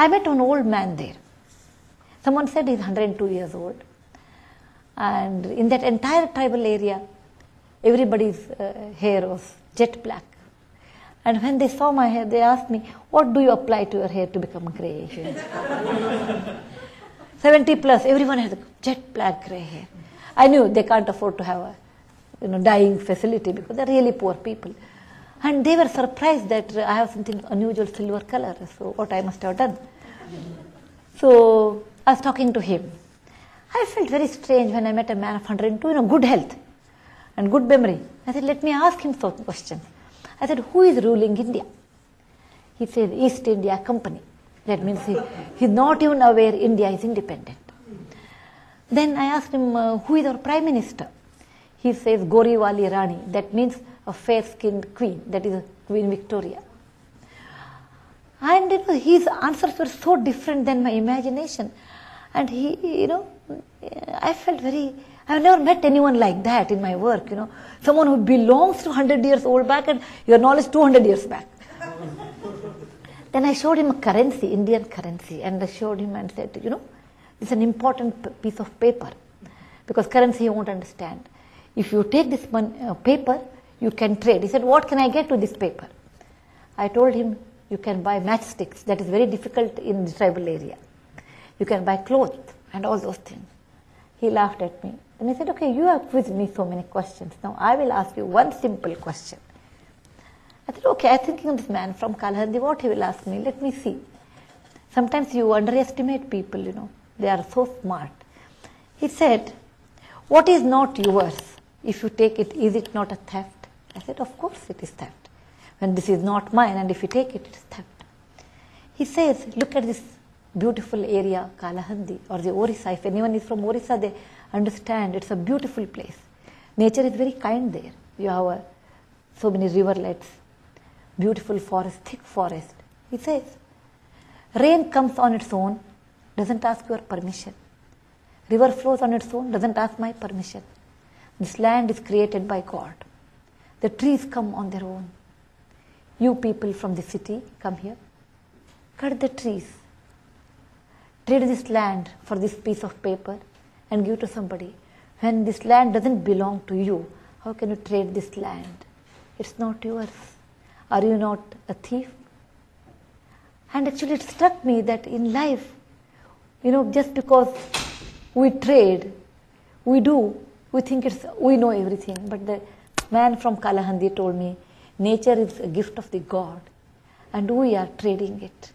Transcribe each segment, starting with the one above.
I met an old man there. Someone said he's 102 years old. And in that entire tribal area, everybody's hair was jet black. And when they saw my hair, they asked me, what do you apply to your hair to become grey? 70 plus, everyone has jet black grey hair. I knew they can't afford to have a dyeing facility because they're really poor people. And they were surprised that I have something unusual silver color, so what I must have done. So I was talking to him. I felt very strange when I met a man of 102, good health and good memory. I said, let me ask him some questions. I said, who is ruling India? He said, East India Company. That means he's not even aware India is independent. Then I asked him, who is our Prime Minister? He says, Goriwali Rani. That means a fair-skinned queen. That is Queen Victoria. And his answers were so different than my imagination. And I felt I've never met anyone like that in my work, Someone who belongs to 100 years old back and your knowledge 200 years back. Then I showed him a currency, Indian currency, and I showed him and said, it's an important piece of paper because currency he won't understand. If you take this paper, you can trade. He said, what can I get with this paper? I told him, you can buy matchsticks. That is very difficult in the tribal area. You can buy clothes and all those things. He laughed at me. And he said, okay, you have quizzed me so many questions. Now I will ask you one simple question. I said, okay, I'm thinking of this man from Kalahandi, what he will ask me. Let me see. Sometimes you underestimate people, They are so smart. He said, what is not yours? If you take it, is it not a theft? I said, of course it is theft. When this is not mine and if you take it, it is theft. He says, look at this beautiful area, Kalahandi or the Orissa. If anyone is from Orissa, they understand it's a beautiful place. Nature is very kind there. You have so many riverlets, beautiful forest, thick forest. He says, rain comes on its own, doesn't ask your permission. River flows on its own, doesn't ask my permission. This land is created by God. The trees come on their own. You people from the city come here, cut the trees, trade this land for this piece of paper and give to somebody. When this land doesn't belong to you, how can you trade this land? It's not yours. Are you not a thief? And actually it struck me that in life, just because we trade, we think we know everything. But the man from Kalahandi told me, nature is a gift of the God and we are trading it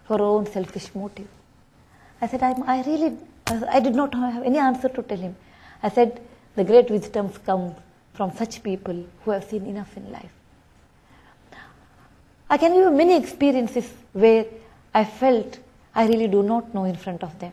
for our own selfish motive. I said, I did not have any answer to tell him. I said, the great wisdoms come from such people who have seen enough in life. I can give you many experiences where I felt I really do not know in front of them.